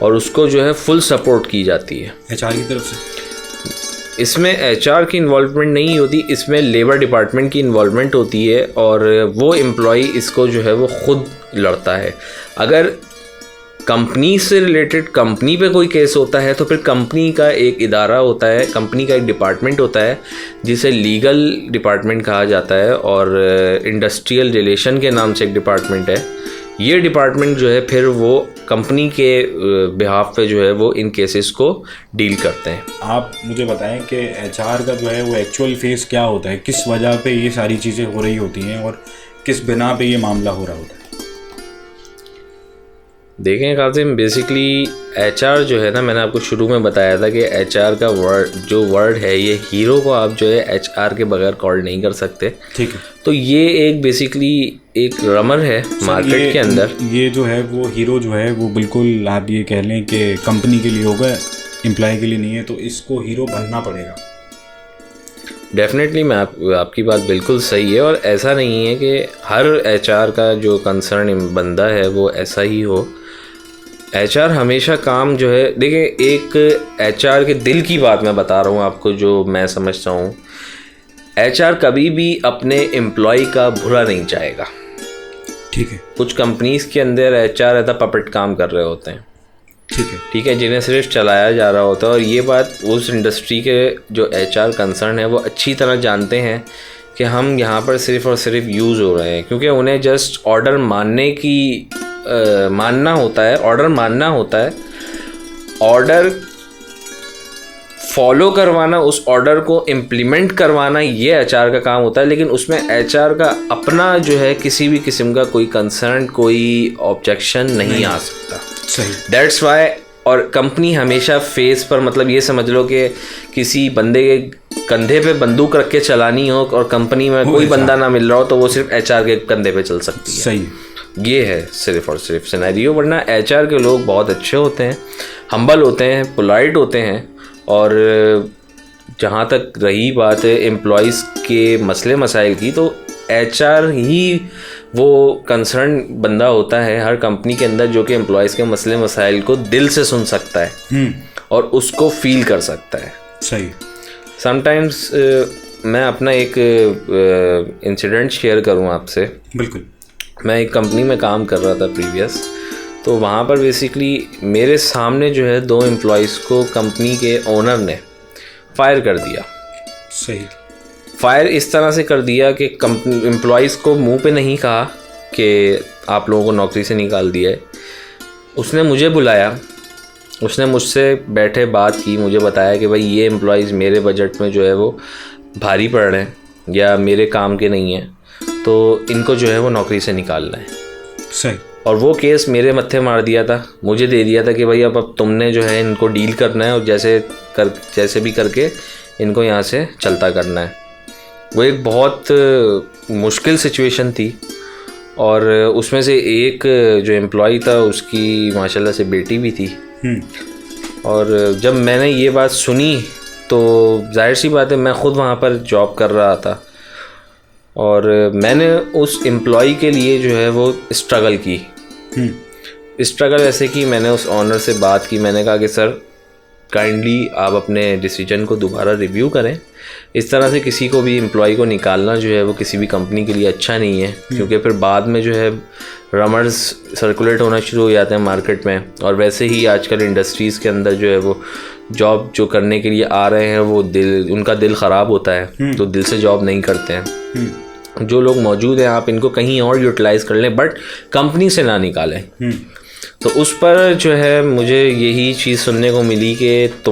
और उसको जो है फुल सपोर्ट की जाती है एचआर की तरफ से। इसमें एचआर की इन्वॉल्वमेंट नहीं होती, इसमें लेबर डिपार्टमेंट की इन्वॉल्वमेंट होती है, और वो एम्प्लॉय इसको जो है वो खुद लड़ता है। अगर कंपनी से रिलेटेड कंपनी पे कोई केस होता है तो फिर कंपनी का एक इदारा होता है, कंपनी का एक डिपार्टमेंट होता है जिसे लीगल डिपार्टमेंट कहा जाता है, और इंडस्ट्रियल रिलेशन के नाम से एक डिपार्टमेंट है। ये डिपार्टमेंट जो है फिर वो कंपनी के बिहाफ पे जो है वो इन केसेस को डील करते हैं। आप मुझे बताएं कि एचआर का जो है वो एक्चुअल फेस क्या होता है, किस वजह पे ये सारी चीज़ें हो रही होती हैं और किस बिना पे ये मामला हो रहा होता है। देखें कासिम, बेसिकली एचआर जो है ना, मैंने आपको शुरू में बताया था कि एचआर का वर्ड है, ये हीरो को आप जो है एचआर के बगैर कॉल नहीं कर सकते। ठीक है। तो ये एक बेसिकली एक रमर है मार्केट के अंदर। ये जो है वो हीरो जो है वो बिल्कुल आप ये कह लें कि कंपनी के लिए होगा, एम्प्लॉय के लिए नहीं है, तो इसको हीरो बनना पड़ेगा। डेफिनेटली, मैं आपकी बात बिल्कुल सही है, और ऐसा नहीं है कि हर एचआर का जो कंसर्न बंदा है वो ऐसा ही हो। एचआर हमेशा काम जो है, देखिए एक एचआर के दिल की बात मैं बता रहा हूँ आपको जो मैं समझता हूँ। एचआर कभी भी अपने एम्प्लॉय का बुरा नहीं चाहेगा। ठीक है। कुछ कंपनीज के अंदर एचआर ऐसा पपेट काम कर रहे होते हैं, ठीक है, जिन्हें सिर्फ चलाया जा रहा होता है, और ये बात उस इंडस्ट्री के जो एचआर कंसर्न है वो अच्छी तरह जानते हैं कि हम यहाँ पर सिर्फ और सिर्फ यूज़ हो रहे हैं, क्योंकि उन्हें जस्ट ऑर्डर मानना होता है, ऑर्डर फॉलो करवाना, उस ऑर्डर को इम्प्लीमेंट करवाना, ये एचआर का काम होता है। लेकिन उसमें एचआर का अपना जो है किसी भी किस्म का कोई कंसर्न, कोई ऑब्जेक्शन नहीं आ सकता। सही। दैट्स वाई, और कंपनी हमेशा फेस पर, मतलब ये समझ लो कि किसी बंदे के कंधे पे बंदूक रख के चलानी हो और कंपनी में कोई बंदा ना मिल रहा हो तो वो सिर्फ एचआर के कंधे पे चल सकती है। सही। ये है सिर्फ और सिर्फ सिनेरियो। वरना एचआर के लोग बहुत अच्छे होते हैं, हम्बल होते हैं, पोलाइट होते हैं, और जहाँ तक रही बात है एम्प्लॉयज़ के मसले मसाइल की, तो एचआर ही वो कंसर्न बंदा होता है हर कंपनी के अंदर जो कि एम्प्लॉयज़ के मसले मसाइल को दिल से सुन सकता है और उसको फील कर सकता है। सही। समटाइम्स मैं अपना एक इंसिडेंट शेयर करूँ आपसे। बिल्कुल। मैं एक कंपनी में काम कर रहा था प्रीवियस, तो वहाँ पर बेसिकली मेरे सामने जो है 2 एम्प्लॉयज़ को कंपनी के ओनर ने फायर कर दिया। सही। फायर इस तरह से कर दिया कि कंपनी एम्प्लॉयज़ को मुंह पे नहीं कहा कि आप लोगों को नौकरी से निकाल दिया है। उसने मुझे बुलाया, उसने मुझसे बैठे बात की, मुझे बताया कि भाई ये एम्प्लॉयज़ मेरे बजट में जो है वो भारी पड़ रहे हैं या मेरे काम के नहीं हैं, तो इनको जो है वो नौकरी से निकालना है। सही। और वो केस मेरे मत्थे मार दिया था, मुझे दे दिया था कि भाई अब तुमने जो है इनको डील करना है और जैसे भी करके इनको यहाँ से चलता करना है। वो एक बहुत मुश्किल सिचुएशन थी, और उसमें से एक जो एम्प्लॉय था उसकी माशाल्लाह से बेटी भी थी। और जब मैंने ये बात सुनी तो जाहिर सी बात है मैं ख़ुद वहाँ पर जॉब कर रहा था, और मैंने उस एम्प्लॉय के लिए जो है वो स्ट्रगल की। स्ट्रगल ऐसे कि मैंने उस ऑनर से बात की, मैंने कहा कि सर काइंडली आप अपने डिसीजन को दोबारा रिव्यू करें। इस तरह से किसी को भी एम्प्लॉय को निकालना जो है वो किसी भी कंपनी के लिए अच्छा नहीं है, क्योंकि फिर बाद में जो है रमर्स सर्कुलेट होना शुरू हो जाते हैं मार्केट में। और वैसे ही आजकल इंडस्ट्रीज़ के अंदर जो है वो जॉब जो करने के लिए आ रहे हैं वो उनका दिल ख़राब होता है, तो दिल से जॉब नहीं करते हैं। जो लोग मौजूद हैं आप इनको कहीं और यूटिलाइज़ कर लें, बट कंपनी से ना निकालें। तो उस पर जो है मुझे यही चीज़ सुनने को मिली कि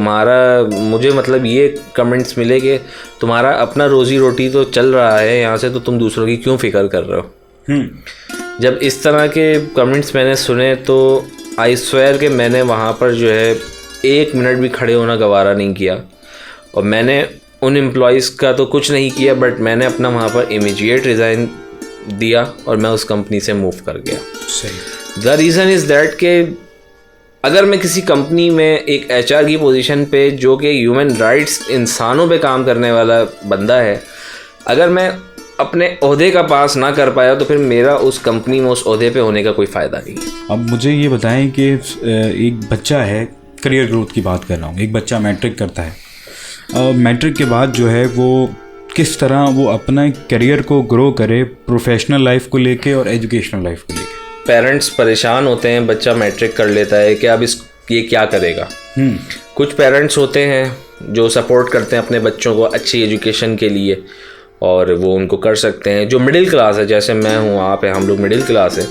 मुझे मतलब ये कमेंट्स मिले कि तुम्हारा अपना रोज़ी रोटी तो चल रहा है यहाँ से, तो तुम दूसरों की क्यों फ़िक्र कर रहे हो। जब इस तरह के कमेंट्स मैंने सुने तो आई स्वेयर कि मैंने वहाँ पर जो है 1 मिनट भी खड़े होना गवारा नहीं किया, और मैंने उन एम्प्लॉयज़ का तो कुछ नहीं किया, बट मैंने अपना वहाँ पर इमीडिएट रिज़ाइन दिया और मैं उस कंपनी से मूव कर गया। सही। द रीज़न इज़ दैट कि अगर मैं किसी कंपनी में एक एचआर की पोजीशन पे जो कि ह्यूमन राइट्स इंसानों पे काम करने वाला बंदा है, अगर मैं अपने ओहदे का पास ना कर पाया तो फिर मेरा उस कंपनी में उस ओहदे पे होने का कोई फ़ायदा नहीं है। अब मुझे ये बताएं कि एक बच्चा है, करियर ग्रोथ की बात कर रहा हूँ, एक बच्चा मैट्रिक करता है, मैट्रिक के बाद जो है वो किस तरह वो अपना करियर को ग्रो करे, प्रोफेशनल लाइफ को लेके और एजुकेशनल लाइफ को लेके। पेरेंट्स परेशान होते हैं, बच्चा मैट्रिक कर लेता है कि अब ये क्या करेगा। कुछ पेरेंट्स होते हैं जो सपोर्ट करते हैं अपने बच्चों को अच्छी एजुकेशन के लिए और वो उनको कर सकते हैं। जो मिडिल क्लास है, जैसे मैं हूँ, आप है, हम लोग मिडिल क्लास है,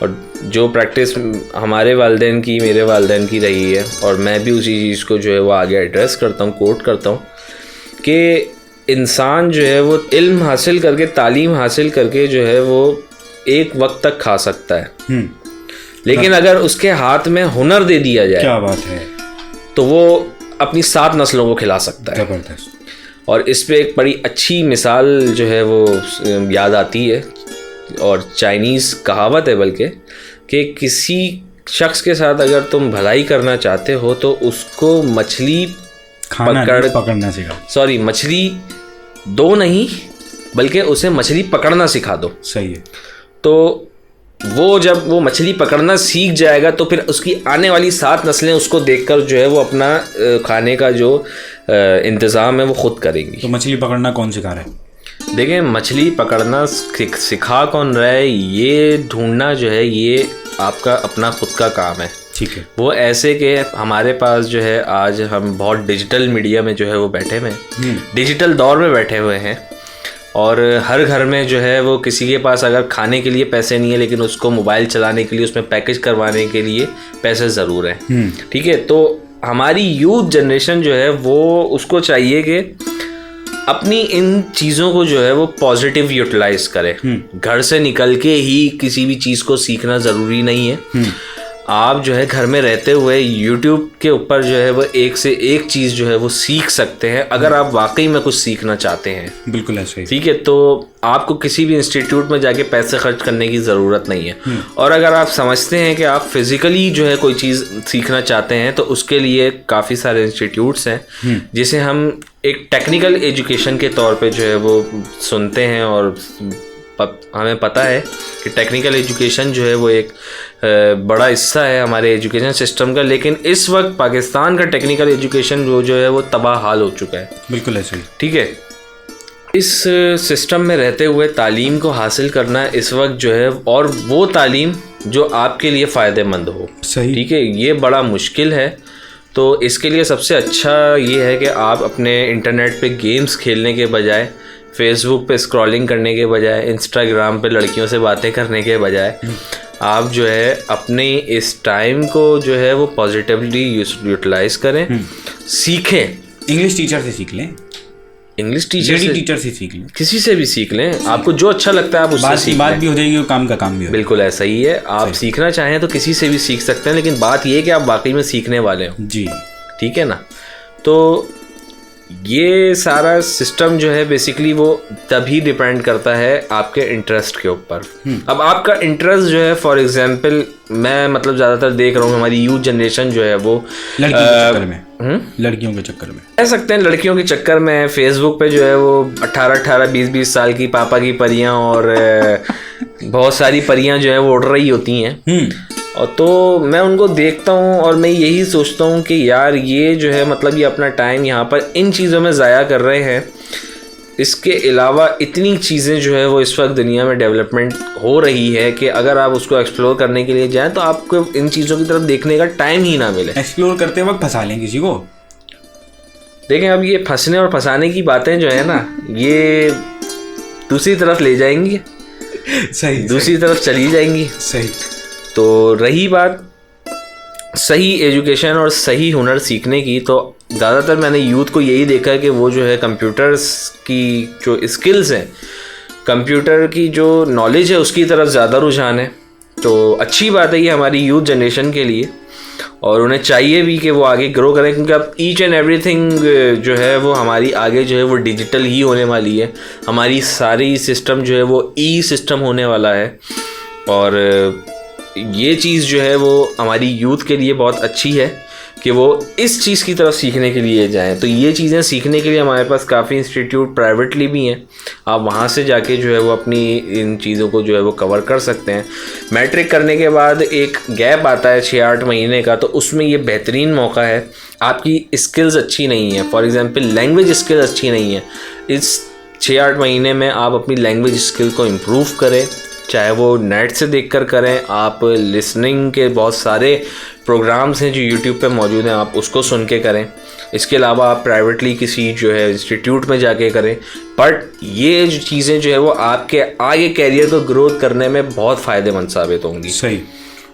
और जो प्रैक्टिस हमारे वालिदैन की, मेरे वालिदैन की रही है, और मैं भी उसी चीज़ को जो है वो आगे एड्रेस करता हूँ, कोट करता हूँ कि इंसान जो है वो इल्म हासिल करके, तालीम हासिल करके जो है वो एक वक्त तक खा सकता है, लेकिन अगर उसके हाथ में हुनर दे दिया जाए, क्या बात है, तो वो अपनी 7 नस्लों को खिला सकता है। जबरदस्त। और इस पे एक बड़ी अच्छी मिसाल जो है वो याद आती है, और चाइनीज़ कहावत है बल्कि, कि किसी शख्स के साथ अगर तुम भलाई करना चाहते हो तो उसको मछली पकड़ना सिखाओ। सॉरी, मछली दो नहीं बल्कि उसे मछली पकड़ना सिखा दो। सही है। तो वो जब वो मछली पकड़ना सीख जाएगा तो फिर उसकी आने वाली 7 नस्लें उसको देखकर जो है वो अपना खाने का जो इंतज़ाम है वो खुद करेंगी। तो मछली पकड़ना कौन सिखा रहा है? देखें, मछली पकड़ना सिखा कौन रहा है, ये ढूंढना जो है ये आपका अपना खुद का काम है। ठीक है। वो ऐसे कि हमारे पास जो है आज हम बहुत डिजिटल मीडिया में जो है वो बैठे हुए हैं, डिजिटल दौर में बैठे हुए हैं, और हर घर में जो है वो किसी के पास अगर खाने के लिए पैसे नहीं है लेकिन उसको मोबाइल चलाने के लिए, उसमें पैकेज करवाने के लिए पैसे ज़रूर हैं। ठीक है, तो हमारी यूथ जनरेशन जो है वो उसको चाहिए कि अपनी इन चीज़ों को जो है वो पॉजिटिव यूटिलाइज करे। घर से निकल के ही किसी भी चीज़ को सीखना ज़रूरी नहीं है। आप जो है घर में रहते हुए YouTube के ऊपर जो है वो एक से एक चीज़ जो है वो सीख सकते हैं, अगर आप वाकई में कुछ सीखना चाहते हैं। बिल्कुल ऐसे ही। ठीक है, तो आपको किसी भी इंस्टीट्यूट में जाके पैसे खर्च करने की ज़रूरत नहीं है। और अगर आप समझते हैं कि आप फिज़िकली जो है कोई चीज़ सीखना चाहते हैं तो उसके लिए काफ़ी सारे इंस्टीट्यूट्स हैं जिसे हम एक टेक्निकल एजुकेशन के तौर पे जो है वो सुनते हैं, और हमें पता है कि टेक्निकल एजुकेशन जो है वो एक बड़ा हिस्सा है हमारे एजुकेशन सिस्टम का, लेकिन इस वक्त पाकिस्तान का टेक्निकल एजुकेशन जो है वो तबाह हाल हो चुका है। बिल्कुल ऐसे ही। ठीक है, इस सिस्टम में रहते हुए तालीम को हासिल करना इस वक्त जो है, और वो तालीम जो आपके लिए फ़ायदेमंद हो, सही, ठीक है, ये बड़ा मुश्किल है। तो इसके लिए सबसे अच्छा ये है कि आप अपने इंटरनेट पे गेम्स खेलने के बजाय, फेसबुक पे स्क्रॉलिंग करने के बजाय, इंस्टाग्राम पे लड़कियों से बातें करने के बजाय, आप जो है अपने इस टाइम को जो है वो पॉजिटिवली यूटिलाइज करें, सीखें। इंग्लिश टीचर से सीख लें, इंग्लिश टीचर से सीख लें, किसी से भी सीख लें, आपको जो अच्छा लगता है आप उससे सीख लें। बात भी हो जाएगी, काम का काम भी हो। बिल्कुल ऐसा ही है, आप सीखना चाहें तो किसी से भी सीख सकते हैं, लेकिन बात ये है कि आप वाकई में सीखने वाले हो। जी, ठीक है ना। तो ये सारा सिस्टम जो है बेसिकली वो तभी डिपेंड करता है आपके इंटरेस्ट के ऊपर। अब आपका इंटरेस्ट जो है, फॉर एग्जांपल मैं मतलब ज़्यादातर देख रहा हूँ हमारी यूथ जनरेशन जो है वो लड़कियों के चक्कर में कह सकते हैं, लड़कियों के चक्कर में फेसबुक पे जो है वो 18-18, 20-20 साल की पापा की परियां और बहुत सारी परियां जो है वो उड़ रही होती हैं। और तो मैं उनको देखता हूँ और मैं यही सोचता हूँ कि यार ये जो है मतलब ये अपना टाइम यहाँ पर इन चीज़ों में ज़ाया कर रहे हैं। इसके अलावा इतनी चीज़ें जो है वो इस वक्त दुनिया में डेवलपमेंट हो रही है कि अगर आप उसको एक्सप्लोर करने के लिए जाएं तो आपको इन चीज़ों की तरफ देखने का टाइम ही ना मिले। एक्सप्लोर करते वक्त फंसा लें किसी को। देखें, अब ये फंसने और फंसाने की बातें जो है ना, ये दूसरी तरफ ले जाएंगी, सही, दूसरी तरफ चली जाएंगी। सही। तो रही बात सही एजुकेशन और सही हुनर सीखने की, तो ज़्यादातर मैंने यूथ को यही देखा है कि वो जो है कंप्यूटर्स की जो स्किल्स हैं, कंप्यूटर की जो नॉलेज है उसकी तरफ ज़्यादा रुझान है। तो अच्छी बात है ये हमारी यूथ जनरेशन के लिए, और उन्हें चाहिए भी कि वो आगे ग्रो करें, क्योंकि अब ईच एंड एवरीथिंग जो है वो हमारी आगे जो है वो डिजिटल ही होने वाली है। हमारी सारी सिस्टम जो है वो ई सिस्टम होने वाला है, और ये चीज़ जो है वो हमारी यूथ के लिए बहुत अच्छी है, कि वो इस चीज़ की तरफ सीखने के लिए जाएं। तो ये चीज़ें सीखने के लिए हमारे पास काफ़ी इंस्टीट्यूट प्राइवेटली भी हैं, आप वहाँ से जाके जो है वो अपनी इन चीज़ों को जो है वो कवर कर सकते हैं। मैट्रिक करने के बाद एक गैप आता है 6-8 महीने का, तो उसमें ये बेहतरीन मौका है। आपकी स्किल्स अच्छी नहीं है, फॉर एग्ज़ाम्पल लैंग्वेज स्किल अच्छी नहीं है, इस 6-8 महीने में आप अपनी लैंग्वेज स्किल को इम्प्रूव करें, चाहे वो नेट से देखकर करें, आप लिसनिंग के बहुत सारे प्रोग्राम्स हैं जो यूट्यूब पे मौजूद हैं, आप उसको सुन के करें। इसके अलावा आप प्राइवेटली किसी जो है इंस्टीट्यूट में जाके करें। बट ये जो चीज़ें जो है वो आपके आगे कैरियर को ग्रोथ करने में बहुत फ़ायदेमंद साबित होंगी। सही।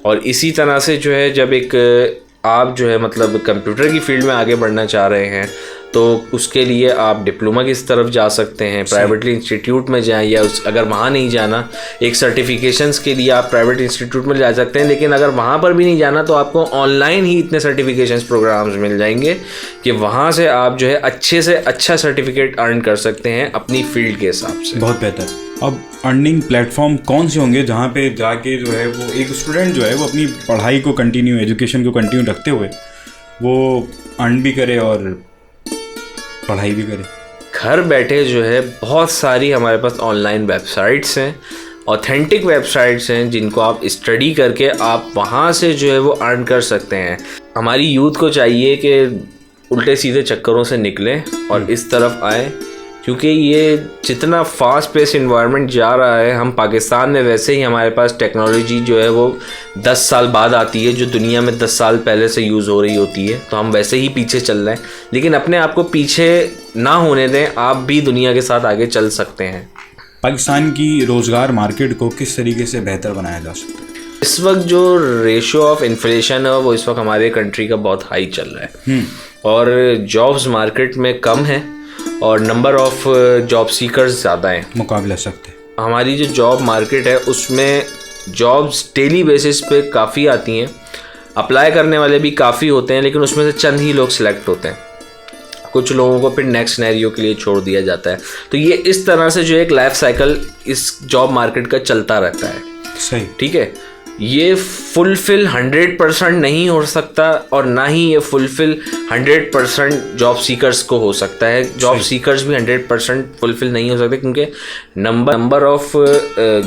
और इसी तरह से जो है जब एक आप जो है मतलब कंप्यूटर की फील्ड में आगे बढ़ना चाह रहे हैं तो उसके लिए आप डिप्लोमा की तरफ जा सकते हैं, प्राइवेटली इंस्टीट्यूट में जाएं, या अगर वहाँ नहीं जाना एक सर्टिफिकेशंस के लिए आप प्राइवेट इंस्टीट्यूट में जा सकते हैं। लेकिन अगर वहाँ पर भी नहीं जाना तो आपको ऑनलाइन ही इतने सर्टिफिकेशंस प्रोग्राम्स मिल जाएंगे कि वहाँ से आप जो है अच्छे से अच्छा सर्टिफिकेट अर्न कर सकते हैं अपनी फील्ड के हिसाब से। बहुत बेहतर। अब अर्निंग प्लेटफॉर्म कौन से होंगे जहाँ पे जाके जो है वो एक स्टूडेंट जो है वो अपनी पढ़ाई को कंटिन्यू, एजुकेशन को कंटिन्यू रखते हुए वो अर्न भी करे और पढ़ाई भी करे? घर बैठे जो है बहुत सारी हमारे पास ऑनलाइन वेबसाइट्स हैं, ऑथेंटिक वेबसाइट्स हैं जिनको आप स्टडी करके आप वहाँ से जो है वो अर्न कर सकते हैं। हमारी यूथ को चाहिए कि उल्टे सीधे चक्करों से निकलें और इस तरफ आएँ, क्योंकि ये जितना फास्ट पेस इन्वायरमेंट जा रहा है, हम पाकिस्तान में वैसे ही हमारे पास टेक्नोलॉजी जो है वो 10 साल बाद आती है जो दुनिया में 10 साल पहले से यूज़ हो रही होती है, तो हम वैसे ही पीछे चल रहे हैं। लेकिन अपने आप को पीछे ना होने दें, आप भी दुनिया के साथ आगे चल सकते हैं। पाकिस्तान की रोज़गार मार्केट को किस तरीके से बेहतर बनाया जा सकता है? इस वक्त जो रेशियो ऑफ इन्फ्लेशन है वो इस वक्त हमारे कंट्री का बहुत हाई चल रहा है और जॉब्स मार्केट में कम है और नंबर ऑफ जॉब सीकर्स ज़्यादा हैं मुकाबला सकते हैं। हमारी जो जॉब मार्केट है उसमें जॉब्स डेली बेसिस पे काफ़ी आती हैं, अप्लाई करने वाले भी काफ़ी होते हैं, लेकिन उसमें से चंद ही लोग सिलेक्ट होते हैं। कुछ लोगों को फिर नेक्स्ट सिनेरियो के लिए छोड़ दिया जाता है। तो ये इस तरह से जो एक लाइफ साइकिल इस जॉब मार्केट का चलता रहता है। सही। ठीक है, ये फुलफिल 100% नहीं हो सकता और ना ही ये फुलफिल 100% जॉब सीकर्स को हो सकता है। जॉब सीकर्स भी 100% फुलफिल नहीं हो सकते, क्योंकि नंबर ऑफ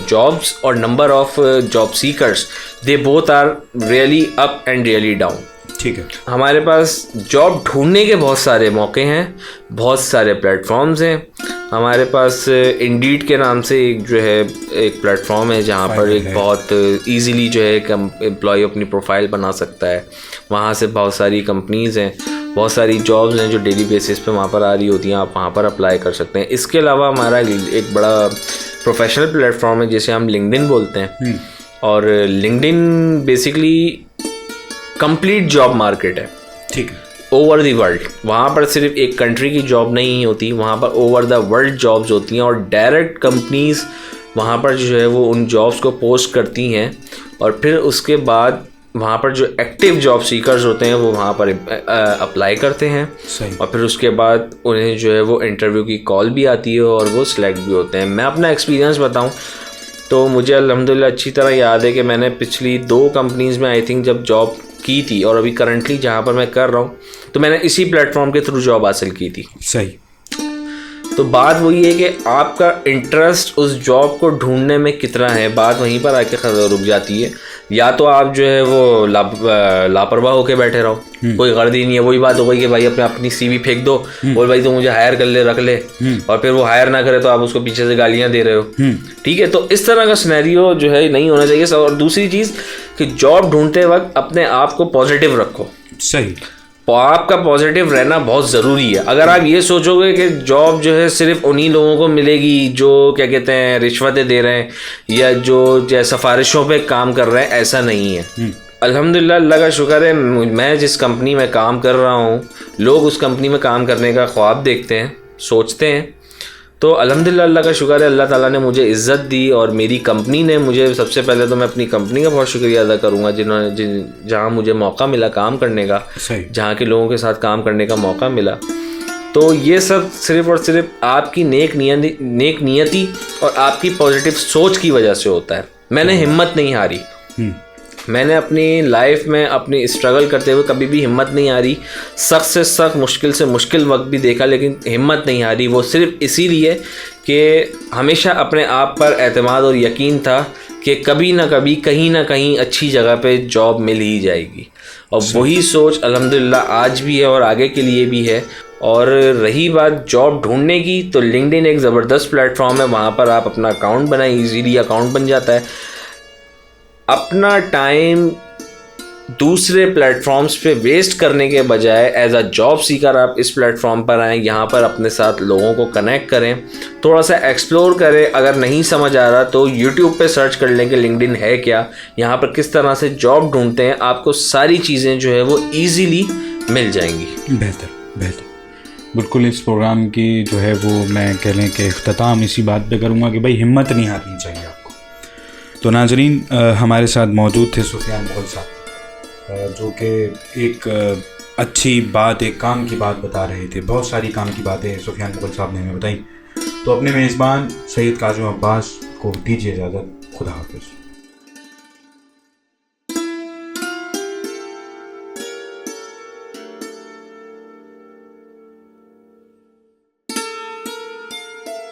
जॉब्स और number of job seekers they both are really up and really down. ठीक है। हमारे पास जॉब ढूंढने के बहुत सारे मौके हैं, बहुत सारे प्लेटफॉर्म्स हैं। हमारे पास इंडीड के नाम से एक जो है एक प्लेटफॉर्म है जहाँ पर एक बहुत इजीली जो है एक एम्प्लॉय अपनी प्रोफाइल बना सकता है। वहाँ से बहुत सारी कंपनीज़ हैं, बहुत सारी जॉब्स हैं जो डेली बेसिस पे वहाँ पर आ रही होती हैं, आप वहाँ पर अप्लाई कर सकते हैं। इसके अलावा हमारा एक बड़ा प्रोफेशनल प्लेटफॉर्म है जिसे हम लिंक्डइन बोलते हैं और LinkedIn basically complete job market है। ठीक है। ओवर द वर्ल्ड, वहाँ पर सिर्फ एक कंट्री की जॉब नहीं होती, वहाँ पर ओवर द वर्ल्ड जॉब्स होती हैं और डायरेक्ट कंपनीज वहाँ पर जो है वो उन जॉब्स को पोस्ट करती हैं और फिर उसके बाद वहाँ पर जो एक्टिव जॉब सीकर्स होते हैं वो वहाँ पर अप्लाई करते हैं। सही। और फिर उसके बाद उन्हें जो है वो इंटरव्यू की कॉल भी आती है और वो सिलेक्ट भी होते हैं। मैं अपना एक्सपीरियंस बताऊँ तो मुझे अल्हम्दुलिल्लाह अच्छी तरह याद है कि मैंने पिछली 2 कंपनीज़ में आई थिंक जब जॉब की थी और अभी करंटली जहाँ पर मैं कर रहा हूँ तो मैंने इसी प्लेटफॉर्म के थ्रू जॉब हासिल की थी। सही। तो बात वही है कि आपका इंटरेस्ट उस जॉब को ढूंढने में कितना है, बात वहीं पर आके रुक जाती है। या तो आप जो है वो लापरवाह होके बैठे रहो, कोई गर्द ही नहीं है। वही बात हो गई कि भाई अपनी CV फेंक दो, बोल भाई तो मुझे हायर कर ले, रख ले, और फिर वो हायर ना करे तो आप उसको पीछे से गालियां दे रहे हो। ठीक है, तो इस तरह का सिनेरियो जो है नहीं होना चाहिए। और दूसरी चीज़ कि जॉब ढूंढते वक्त अपने आप को पॉजिटिव रखो। सही। आपका पॉजिटिव रहना बहुत ज़रूरी है। अगर आप ये सोचोगे कि जॉब जो है सिर्फ उन्हीं लोगों को मिलेगी जो क्या कहते हैं रिश्वतें दे रहे हैं या जो सिफारिशों पे काम कर रहे हैं, ऐसा नहीं है। अल्हम्दुलिल्लाह, अल्लाह का शुक्र है, मैं जिस कंपनी में काम कर रहा हूँ लोग उस कंपनी में काम करने का ख्वाब देखते हैं, सोचते हैं। तो अल्हम्दुलिल्लाह अल्लाह का शुक्र है, अल्लाह ताला ने मुझे इज़्ज़त दी और मेरी कंपनी ने मुझे, सबसे पहले तो मैं अपनी कंपनी का बहुत शुक्रिया अदा करूँगा जिन्होंने जहाँ मुझे मौका मिला काम करने का, जहाँ के लोगों के साथ काम करने का मौका मिला। तो ये सब सिर्फ़ और सिर्फ आपकी नेक नियति और आपकी पॉजिटिव सोच की वजह से होता है। मैंने हिम्मत नहीं हारी। मैंने अपनी लाइफ में अपनी स्ट्रगल करते हुए कभी भी हिम्मत नहीं हारी। सख्त से सख्त, मुश्किल से मुश्किल वक्त भी देखा, लेकिन हिम्मत नहीं हारी। वो सिर्फ इसीलिए कि हमेशा अपने आप पर एतमाद और यकीन था कि कभी ना कभी कहीं ना कहीं अच्छी जगह पे जॉब मिल ही जाएगी। और वही सोच अल्हम्दुलिल्लाह आज भी है और आगे के लिए भी है। और रही बात जॉब ढूंढने की, तो लिंक्डइन एक ज़बरदस्त प्लेटफॉर्म है। वहाँ पर आप अपना अकाउंट बनाएं, इजीली अकाउंट बन जाता है। अपना टाइम दूसरे प्लेटफॉर्म्स पे वेस्ट करने के बजाय एज अ जॉब सीकर आप इस प्लेटफॉर्म पर आएँ, यहाँ पर अपने साथ लोगों को कनेक्ट करें, थोड़ा सा एक्सप्लोर करें। अगर नहीं समझ आ रहा तो यूट्यूब पे सर्च कर लें कि लिंक्डइन है क्या, यहाँ पर किस तरह से जॉब ढूंढते हैं, आपको सारी चीज़ें जो है वो ईजीली मिल जाएंगी। बेहतर बेहतर। बिल्कुल, इस प्रोग्राम की जो है वो मैं कह लें कि इख्तिताम इसी बात पे करूँगा कि भाई हिम्मत नहीं हारनी चाहिए आपको। तो नाजरीन, हमारे साथ मौजूद थे सुफियान मुगल साहब, जो कि एक अच्छी बात, एक काम की बात बता रहे थे। बहुत सारी काम की बातें सुफियान मुगल साहब ने हमें बताई। तो अपने मेज़बान सैयद काज़िम अब्बास को दीजिए इजाज़त। खुदा हाफिज़।